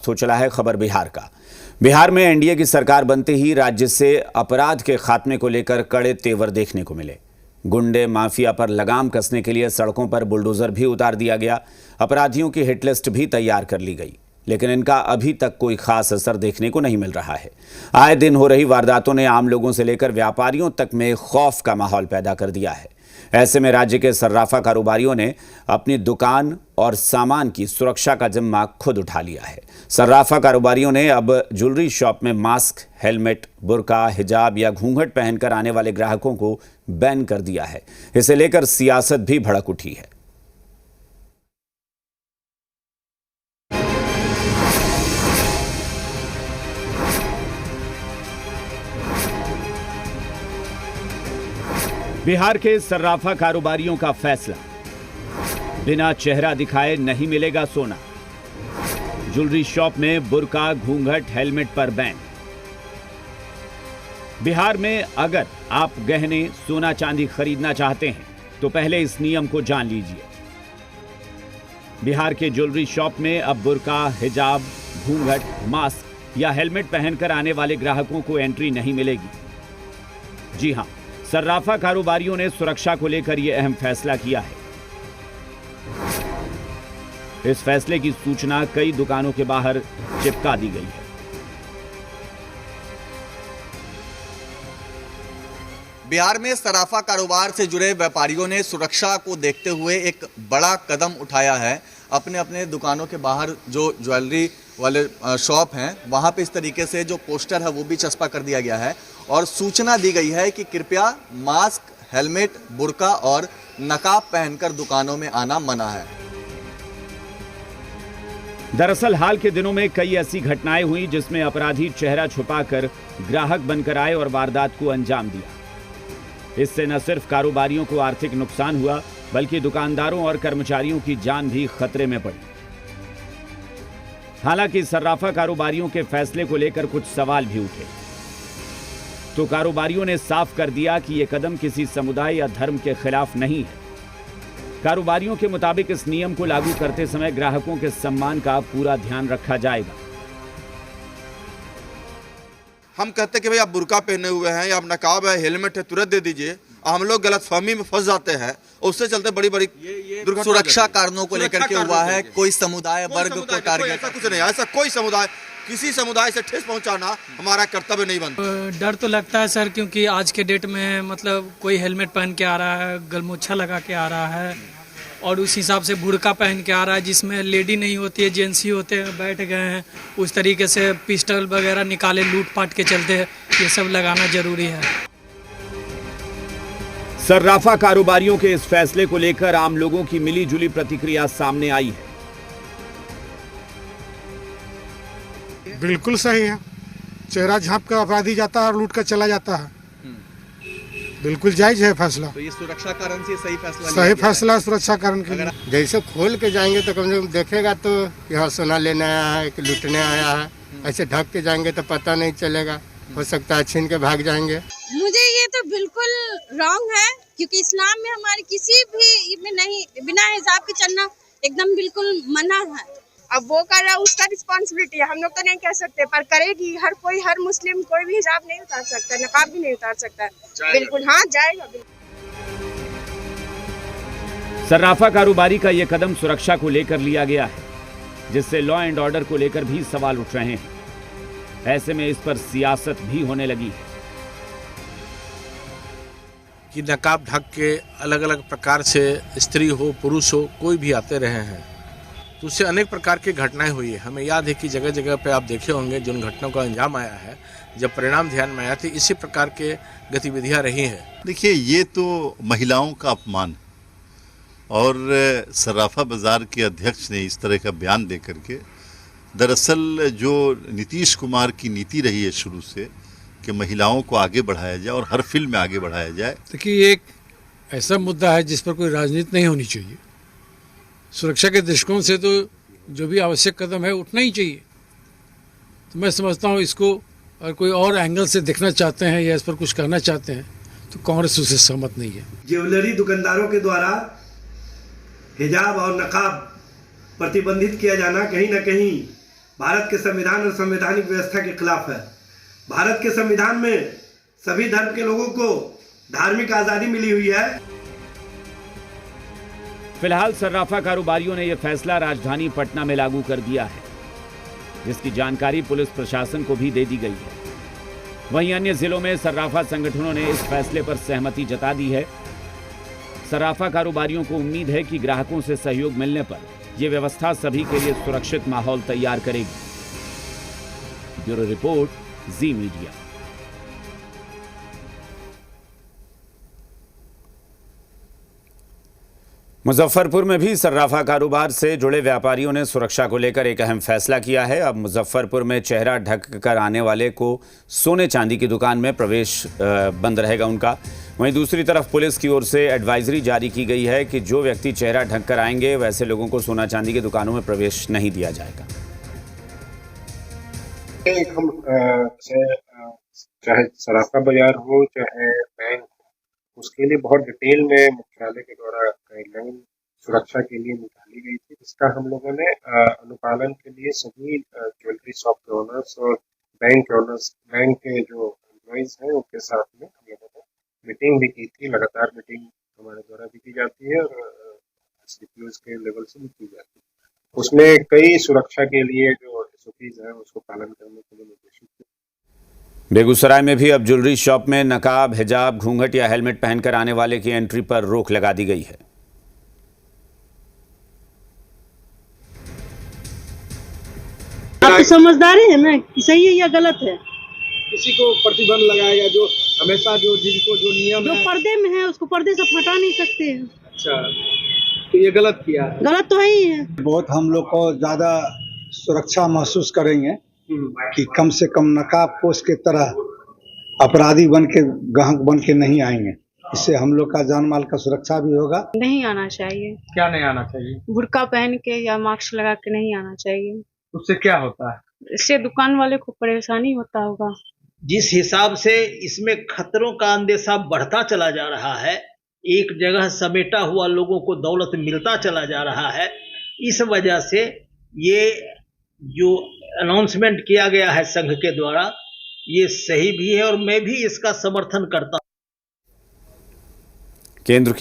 हो चला है खबर बिहार का। बिहार में एनडीए की सरकार बनते ही राज्य से अपराध के खात्मे को लेकर कड़े तेवर देखने को मिले। गुंडे माफिया पर लगाम कसने के लिए सड़कों पर बुलडोजर भी उतार दिया गया। अपराधियों की हिट लिस्ट भी तैयार कर ली गई, लेकिन इनका अभी तक कोई खास असर देखने को नहीं मिल रहा है। आए दिन हो रही वारदातों ने आम लोगों से लेकर व्यापारियों तक में खौफ का माहौल पैदा कर दिया है। ऐसे में राज्य के सर्राफा कारोबारियों ने अपनी दुकान और सामान की सुरक्षा का जिम्मा खुद उठा लिया है। सर्राफा कारोबारियों ने अब ज्वेलरी शॉप में मास्क, हेलमेट, बुर्का, हिजाब या घूंघट पहनकर आने वाले ग्राहकों को बैन कर दिया है। इसे लेकर सियासत भी भड़क उठी है। बिहार के सर्राफा कारोबारियों का फैसला, बिना चेहरा दिखाए नहीं मिलेगा सोना। ज्वेलरी शॉप में बुर्का, घूंघट, हेलमेट पर बैन। बिहार में अगर आप गहने, सोना चांदी खरीदना चाहते हैं तो पहले इस नियम को जान लीजिए। बिहार के ज्वेलरी शॉप में अब बुर्का, हिजाब, घूंघट, मास्क या हेलमेट पहनकर आने वाले ग्राहकों को एंट्री नहीं मिलेगी। जी हां, सर्राफा कारोबारियों ने सुरक्षा को लेकर यह अहम फैसला किया है। इस फैसले की सूचना कई दुकानों के बाहर चिपका दी गई है। बिहार में सर्राफा कारोबार से जुड़े व्यापारियों ने सुरक्षा को देखते हुए एक बड़ा कदम उठाया है। अपने अपने दुकानों के बाहर जो ज्वेलरी वाले शॉप हैं वहां पे इस तरीके से जो पोस्टर है वो भी चस्पा कर दिया गया है और सूचना दी गई है कि कृपया मास्क, हेलमेट, बुर्का और नकाब पहनकर दुकानों में आना मना है। दरअसल हाल के दिनों में कई ऐसी घटनाएं हुई जिसमें अपराधी चेहरा छुपाकर ग्राहक बनकर आए और वारदात को अंजाम दिया। इससे न सिर्फ कारोबारियों को आर्थिक नुकसान हुआ, बल्कि दुकानदारों और कर्मचारियों की जान भी खतरे में पड़ी। हालांकि सर्राफा कारोबारियों के फैसले को लेकर कुछ सवाल भी उठे, तो कारोबारियों ने साफ कर दिया कि यह कदम किसी समुदाय या धर्म के खिलाफ नहीं है। कारोबारियों के मुताबिक इस नियम को लागू करते समय ग्राहकों के सम्मान का पूरा ध्यान रखा जाएगा। हम कहते हैं कि भाई आप बुर्का पहने हुए हैं या आप नकाब है, हेलमेट है, तुरंत दे दीजिए। हम लोग गलतफहमी में फंस जाते हैं, उससे चलते बड़ी बड़ी सुरक्षा कारणों को लेकर के हुआ है। कोई समुदाय वर्ग को टारगेट, ऐसा कुछ नहीं, ऐसा कोई समुदाय, किसी समुदाय से ठेस पहुंचाना हमारा कर्तव्य नहीं बनता। डर तो लगता है सर, क्योंकि आज के डेट में मतलब कोई हेलमेट पहन के आ रहा है, गलमुच्छा लगा के आ रहा है और उस हिसाब से बुर्का पहन के आ रहा है जिसमें लेडी नहीं होती है, जेंट्स ही होते हैं, बैठ गए हैं। उस तरीके से पिस्टल वगैरह निकाले लूट पाट के चलते हैं, ये सब लगाना जरूरी है। सर्राफा कारोबारियों के इस फैसले को लेकर आम लोगों की मिली जुली प्रतिक्रिया सामने आई है। बिल्कुल सही है, चेहरा झांप कर अपराधी जाता है और लूट कर चला जाता है। बिल्कुल जायज है फैसला। तो ये सुरक्षा कारण से सही फैसला सुरक्षा कारण के लिए। जैसे खोल के जाएंगे तो कम से कम देखेगा तो यहाँ सोना लेने आया है कि लूटने आया है। ऐसे ढक के जाएंगे तो पता नहीं चलेगा, हो सकता है छीन के भाग जाएंगे। मुझे ये तो बिल्कुल रॉन्ग है, क्योंकि इस्लाम में हमारे किसी भी में नहीं, बिना हिजाब के चलना एकदम बिल्कुल मना है। अब वो कर रहा है, उसका रिस्पॉन्सिबिलिटी है, हम लोग तो नहीं कह सकते, पर करेगी हर कोई, हर मुस्लिम कोई भी हिजाब नहीं उतार सकता, नकाब भी नहीं उतार सकता। बिल्कुल हाँ जाएगा। सर्राफा कारोबारी का यह कदम सुरक्षा को लेकर लिया गया है, जिससे लॉ एंड ऑर्डर को लेकर भी सवाल उठ रहे हैं। ऐसे में इस पर सियासत भी होने लगी है कि नकाब ढक के अलग अलग प्रकार से स्त्री हो, पुरुष हो, कोई भी आते रहे हैं, तो उससे अनेक प्रकार की घटनाएं हुई है। हमें याद है कि जगह जगह पे आप देखे होंगे जिन घटनाओं का अंजाम आया है, जब परिणाम ध्यान में आया था, इसी प्रकार के गतिविधियां रही हैं। देखिए, ये तो महिलाओं का अपमान और सर्राफा बाजार के अध्यक्ष ने इस तरह का बयान दे करके, दरअसल जो नीतीश कुमार की नीति रही है शुरू से कि महिलाओं को आगे बढ़ाया जाए और हर फील्ड में आगे बढ़ाया जाए। देखिए, ये एक ऐसा मुद्दा है जिस पर कोई राजनीति नहीं होनी चाहिए। सुरक्षा के दृष्टिकोण से तो जो भी आवश्यक कदम है उठना ही चाहिए। तो मैं समझता हूँ इसको अगर कोई और एंगल से देखना चाहते हैं या इस पर कुछ कहना चाहते हैं तो कांग्रेस उससे सहमत नहीं है। ज्वेलरी दुकानदारों के द्वारा हिजाब और नकाब प्रतिबंधित किया जाना कहीं न कहीं भारत के संविधान और संवैधानिक व्यवस्था के खिलाफ है। भारत के संविधान में सभी धर्म के लोगों को धार्मिक आजादी मिली हुई है। फिलहाल सर्राफा कारोबारियों ने यह फैसला राजधानी पटना में लागू कर दिया है, जिसकी जानकारी पुलिस प्रशासन को भी दे दी गई है। वहीं अन्य जिलों में सर्राफा संगठनों ने इस फैसले पर सहमति जता दी है। सर्राफा कारोबारियों को उम्मीद है कि ग्राहकों से सहयोग मिलने पर यह व्यवस्था सभी के लिए सुरक्षित माहौल तैयार करेगी। ब्यूरो रिपोर्ट, जी मीडिया। मुजफ्फरपुर में भी सर्राफा कारोबार से जुड़े व्यापारियों ने सुरक्षा को लेकर एक अहम फैसला किया है। अब मुजफ्फरपुर में चेहरा ढक कर आने वाले को सोने चांदी की दुकान में प्रवेश बंद रहेगा उनका। वहीं दूसरी तरफ पुलिस की ओर से एडवाइजरी जारी की गई है कि जो व्यक्ति चेहरा ढक कर आएंगे वैसे लोगों को सोना चांदी की दुकानों में प्रवेश नहीं दिया जाएगा। हम चाहे सराफा बाजार हो चाहे बैंक, उसके लिए बहुत डिटेल में मुख्यालय के द्वारा गाइडलाइन सुरक्षा के लिए निकाली गई थी, जिसका हम लोगों ने अनुपालन के लिए सभी ज्वेलरी शॉप के ओनर्स और बैंक ओनर्स, बैंक के जो एम्प्लॉइज हैं उनके साथ में हम लोगों ने मीटिंग भी की थी। लगातार मीटिंग हमारे द्वारा भी की जाती है और एसडीपीओ के लेवल से भी की जाती है। उसमें कई सुरक्षा के लिए जो एसओपीज हैं उसको पालन करने के लिए निर्देशित किया। बेगूसराय में भी अब ज्वेलरी शॉप में नकाब, हिजाब, घूंघट या हेलमेट पहनकर आने वाले की एंट्री पर रोक लगा दी गई है। आप समझदारी है ना कि सही है या गलत है? किसी को प्रतिबंध लगाएगा जो हमेशा जो जिनको जो नियम जो पर्दे में है उसको पर्दे से हटा नहीं सकते हैं। अच्छा, तो ये गलत किया है। गलत तो है ही है। बहुत हम लोग को ज्यादा सुरक्षा महसूस करेंगे कि कम से कम नकाबपोश के तरह अपराधी बन के, गाहक बन के नहीं आएंगे। इससे हम लोग का जान माल का सुरक्षा भी होगा। नहीं आना चाहिए। क्या नहीं आना चाहिए? बुर्का पहन के या मास्क लगा के नहीं आना चाहिए। उससे क्या होता है? इससे दुकान वाले को परेशानी होता होगा। जिस हिसाब से इसमें खतरों का अंदेशा बढ़ता चला जा रहा है, एक जगह समेटा हुआ लोगों को दौलत मिलता चला जा रहा है, इस वजह से ये जो अनाउंसमेंट किया गया है संघ के द्वारा, ये सही भी है और मैं भी इसका समर्थन करता हूं। केंद्र की